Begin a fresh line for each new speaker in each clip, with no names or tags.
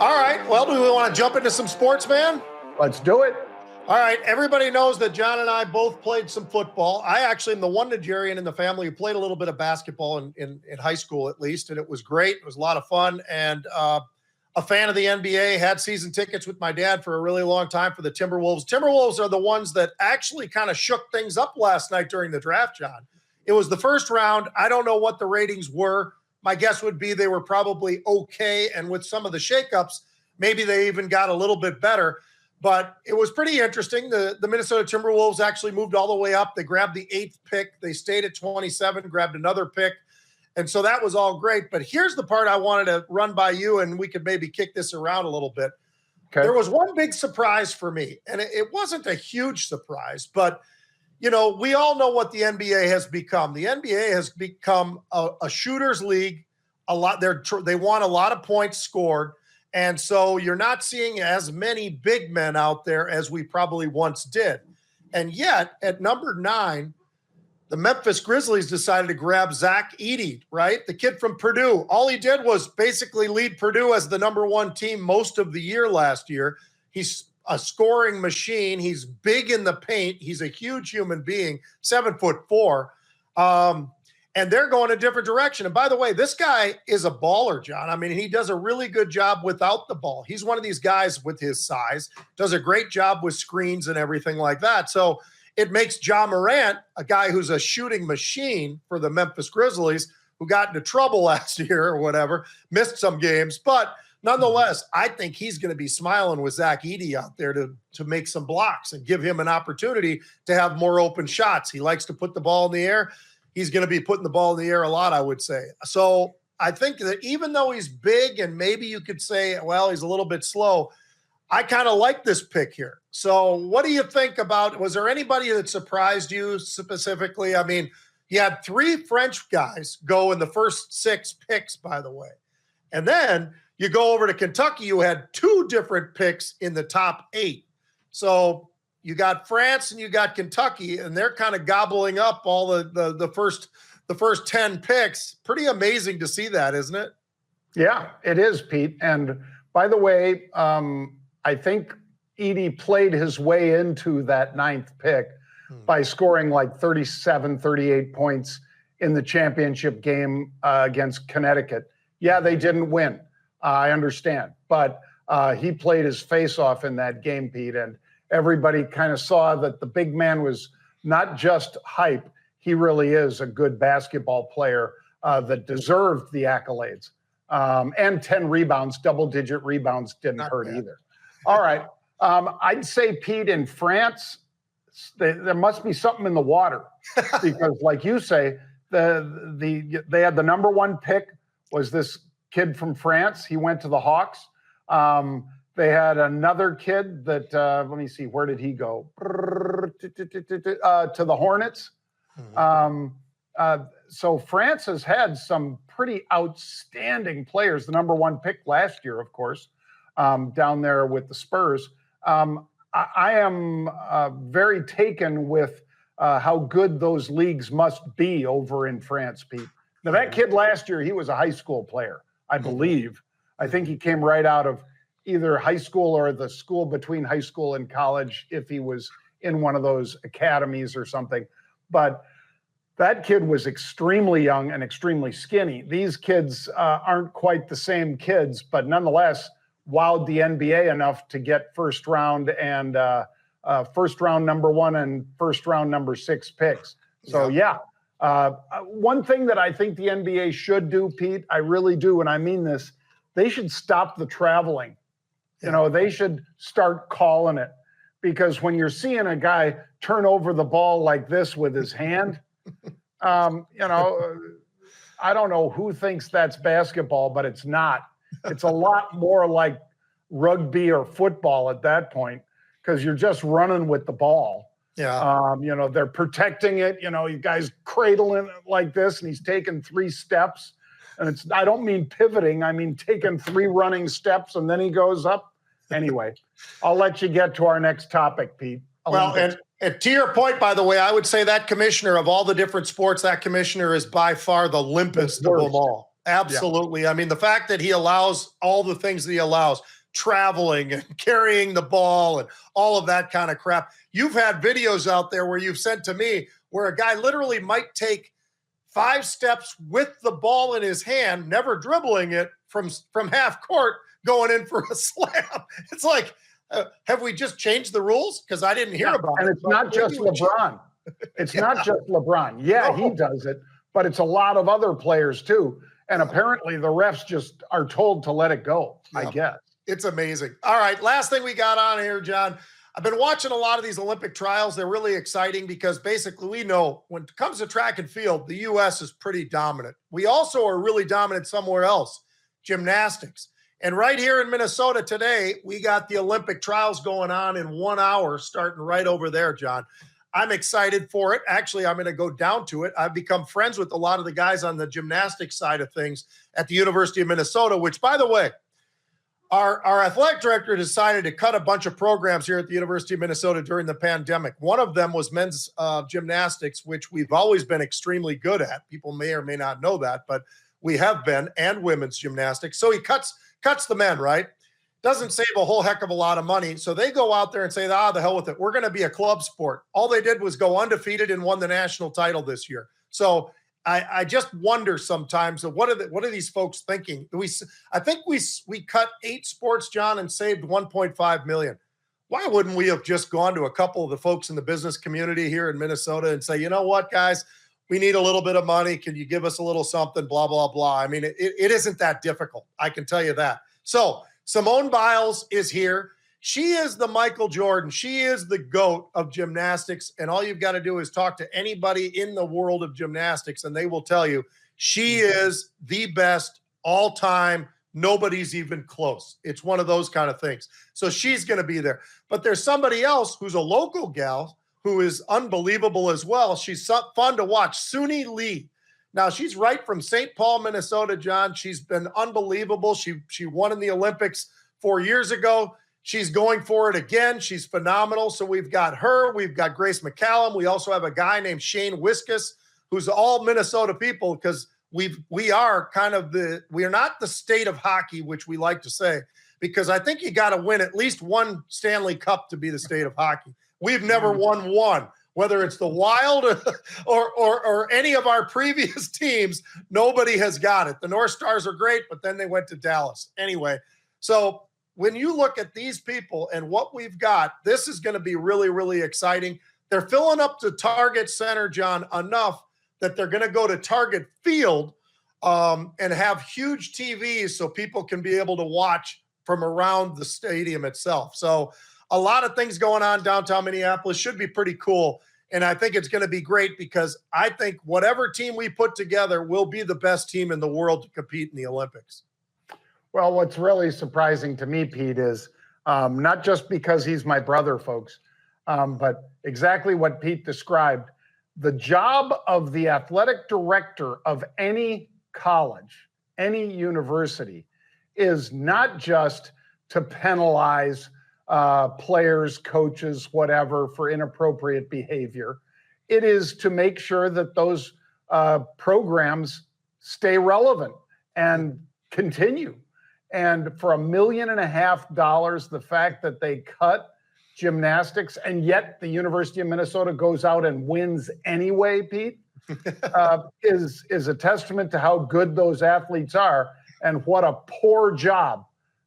All right. Well, do we want to jump into some sports, man?
Let's do it.
All right. Everybody knows that John and I both played some football. I actually am the one Nigerian in the family who played a little bit of basketball in high school, at least, and it was great. It was a lot of fun, and a fan of the NBA, had season tickets with my dad for a really long time for the Timberwolves. Timberwolves are the ones that actually kind of shook things up last night during the draft, John. It was the first round. I don't know what the ratings were. My guess would be they were probably okay, and with some of the shakeups, maybe they even got a little bit better. But it was pretty interesting. The Minnesota Timberwolves actually moved all the way up. They grabbed the 8th pick. They stayed at 27, grabbed another pick. And so that was all great. But here's the part I wanted to run by you, and we could maybe kick this around a little bit. Okay. There was one big surprise for me, and it wasn't a huge surprise, but you know, we all know what the NBA has become. The NBA has become a shooters league. They want a lot of points scored. And so you're not seeing as many big men out there as we probably once did. And yet at number 9, the Memphis Grizzlies decided to grab Zach Edey, right? The kid from Purdue. All he did was basically lead Purdue as the number 1 team most of the year last year. He's a scoring machine. He's big in the paint. He's a huge human being, 7'4". And they're going a different direction. And by the way, this guy is a baller, John. I mean, he does a really good job without the ball. He's one of these guys with his size, does a great job with screens and everything like that. So it makes Ja Morant, a guy who's a shooting machine for the Memphis Grizzlies, who got into trouble last year or whatever, missed some games. But nonetheless, I think he's going to be smiling with Zach Edey out there to make some blocks and give him an opportunity to have more open shots. He likes to put the ball in the air. He's going to be putting the ball in the air a lot, I would say. So I think that even though he's big and maybe you could say, well, he's a little bit slow, I kind of like this pick here. So what do you think about, was there anybody that surprised you specifically? I mean, you had 3 French guys go in the first 6 picks, by the way. And then you go over to Kentucky, you had 2 different picks in the top 8. So you got France and you got Kentucky, and they're kind of gobbling up all the first 10 picks. Pretty amazing to see that, isn't it?
Yeah, it is, Pete. And by the way, I think Edey played his way into that 9th pick by scoring like 37, 38 points in the championship game against Connecticut. Yeah, they didn't win. I understand. But he played his face off in that game, Pete, and everybody kind of saw that the big man was not just hype. He really is a good basketball player that deserved the accolades. And 10 rebounds, double-digit rebounds didn't hurt either. All right. I'd say, Pete, in France, there must be something in the water because, like you say, they had the number 1 pick was this kid from France. He went to the Hawks. They had another kid that, let me see, where did he go? To the Hornets. So France has had some pretty outstanding players. The number 1 pick last year, of course, down there with the Spurs. I am very taken with how good those leagues must be over in France, Pete. Now, that kid last year, he was a high school player, I believe. I think he came right out of either high school or the school between high school and college if he was in one of those academies or something. But that kid was extremely young and extremely skinny. These kids aren't quite the same kids, but nonetheless wowed the NBA enough to get first round number 1 and first round number 6 picks. So yeah. One thing that I think the NBA should do, Pete, I really do, and I mean this, they should stop the traveling. You know, they should start calling it, because when you're seeing a guy turn over the ball like this with his hand, you know, I don't know who thinks that's basketball, but it's not. It's a lot more like rugby or football at that point, because you're just running with the ball. Yeah. You know, they're protecting it. You know, you guys cradling it like this, and he's taking 3 steps. And I don't mean pivoting. I mean taking 3 running steps, and then he goes up. Anyway, I'll let you get to our next topic, Pete.
Well, and to your point, by the way, I would say that commissioner of all the different sports, that commissioner is by far the limpest of them all. Absolutely. I mean, the fact that he allows all the things that he allows, traveling and carrying the ball and all of that kind of crap. You've had videos out there where you've sent to me where a guy literally might take 5 steps with the ball in his hand, never dribbling it from half court, going in for a slam. It's like, have we just changed the rules? Because I didn't hear about it.
And it's not just LeBron. It's not just LeBron. Yeah, he does it, but it's a lot of other players too. And apparently the refs just are told to let it go, I guess.
It's amazing. All right, last thing we got on here, John. I've been watching a lot of these Olympic trials. They're really exciting because basically we know when it comes to track and field, the U.S. is pretty dominant. We also are really dominant somewhere else, gymnastics. And right here in Minnesota today, we got the Olympic trials going on in 1 hour, starting right over there, John. I'm excited for it. Actually, I'm going to go down to it. I've become friends with a lot of the guys on the gymnastics side of things at the University of Minnesota, which, by the way, our athletic director decided to cut a bunch of programs here at the University of Minnesota during the pandemic. One of them was men's gymnastics, which we've always been extremely good at. People may or may not know that, but we have been, and women's gymnastics. So he cuts the men, right? Doesn't save a whole heck of a lot of money. So they go out there and say, the hell with it. We're going to be a club sport. All they did was go undefeated and won the national title this year. So I just wonder sometimes, what are these folks thinking? I think we cut 8 sports, John, and saved $1.5 million. Why wouldn't we have just gone to a couple of the folks in the business community here in Minnesota and say, you know what, guys, we need a little bit of money. Can you give us a little something, blah, blah, blah. I mean, it isn't that difficult. I can tell you that. So Simone Biles is here. She is the Michael Jordan. She is the GOAT of gymnastics. And all you've got to do is talk to anybody in the world of gymnastics, and they will tell you she is the best all time. Nobody's even close. It's one of those kind of things. So she's going to be there. But there's somebody else who's a local gal who is unbelievable as well. She's fun to watch. Suni Lee. Now, she's right from St. Paul, Minnesota, John. She's been unbelievable. She won in the Olympics 4 years ago. She's going for it again. She's phenomenal. So we've got her. We've got Grace McCallum. We also have a guy named Shane Wiskus, who's all Minnesota people, because we are not the state of hockey, which we like to say, because I think you got to win at least one Stanley Cup to be the state of hockey. We've never won one. Whether it's the Wild or any of our previous teams, nobody has got it. The North Stars are great, but then they went to Dallas. Anyway, so when you look at these people and what we've got, this is going to be really, really exciting. They're filling up the Target Center, John, enough that they're going to go to Target Field and have huge TVs so people can be able to watch from around the stadium itself. So a lot of things going on downtown Minneapolis. Should be pretty cool. And I think it's going to be great because I think whatever team we put together will be the best team in the world to compete in the Olympics.
Well, what's really surprising to me, Pete, is not just because he's my brother, folks, but exactly what Pete described. The job of the athletic director of any college, any university, is not just to penalize players, coaches, whatever, for inappropriate behavior. It is to make sure that those programs stay relevant and continue. And for $1.5 million, the fact that they cut gymnastics, and yet the University of Minnesota goes out and wins anyway, Pete, is a testament to how good those athletes are and what a poor job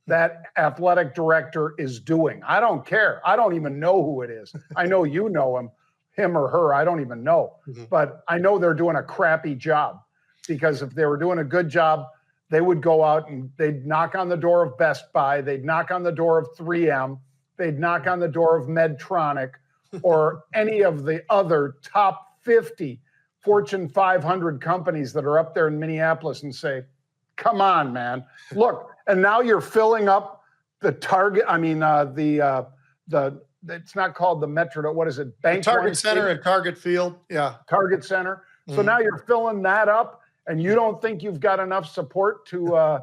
that athletic director is doing. I don't care. I don't even know who it is. I know you know him or her. I don't even know. But I know they're doing a crappy job, because if they were doing a good job, they would go out and they'd knock on the door of Best Buy. They'd knock on the door of 3M. They'd knock on the door of Medtronic or any of the other top 50 Fortune 500 companies that are up there in Minneapolis and say, come on, man. Look, and now you're filling up the Target. I mean, it's not called the Metro. What is it?
Bank Target Center and Target Field. Yeah.
Target Center. So now you're filling that up, and you don't think you've got enough support to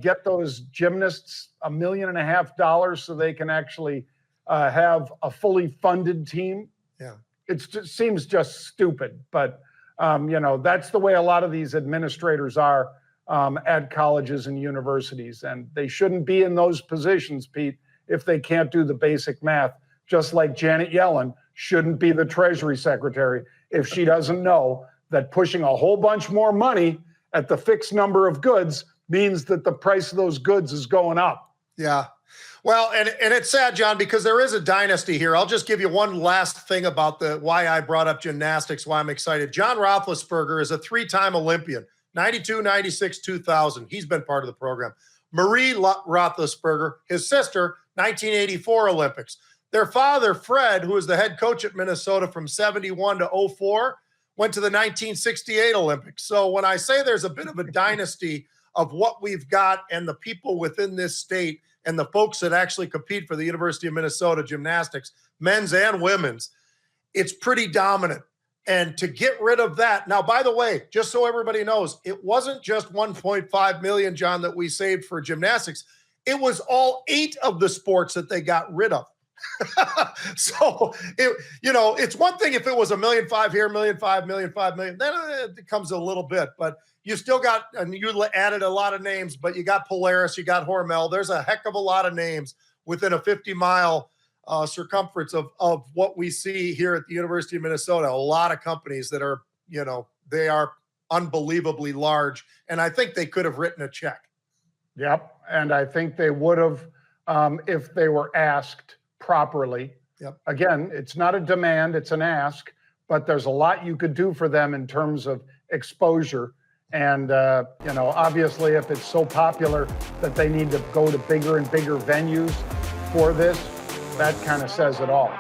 get those gymnasts $1.5 million so they can actually have a fully funded team.
Yeah.
It seems just stupid, but that's the way a lot of these administrators are at colleges and universities. And they shouldn't be in those positions, Pete, if they can't do the basic math, just like Janet Yellen shouldn't be the Treasury Secretary if she doesn't know that pushing a whole bunch more money at the fixed number of goods means that the price of those goods is going up.
Yeah. Well, and it's sad, John, because there is a dynasty here. I'll just give you one last thing about why I brought up gymnastics, why I'm excited. John Roethlisberger is a 3-time Olympian, 92, 96, 2000. He's been part of the program. Marie Roethlisberger, his sister, 1984 Olympics. Their father, Fred, who was the head coach at Minnesota from 71 to 04, went to the 1968 Olympics. So when I say there's a bit of a dynasty of what we've got and the people within this state and the folks that actually compete for the University of Minnesota gymnastics, men's and women's, it's pretty dominant. And to get rid of that, now, by the way, just so everybody knows, it wasn't just 1.5 million, John, that we saved for gymnastics. It was all 8 of the sports that they got rid of. So, it's one thing if it was $1.5 million here, $1.5 million, then it becomes a little bit, but you still got, and you added a lot of names, but you got Polaris, you got Hormel. There's a heck of a lot of names within a 50-mile circumference of what we see here at the University of Minnesota. A lot of companies that are, they are unbelievably large, and I think they could have written a check.
Yep, and I think they would have if they were asked properly.
Yep.
Again, it's not a demand, it's an ask, but there's a lot you could do for them in terms of exposure. And, obviously, if it's so popular that they need to go to bigger and bigger venues for this, that kind of says it all.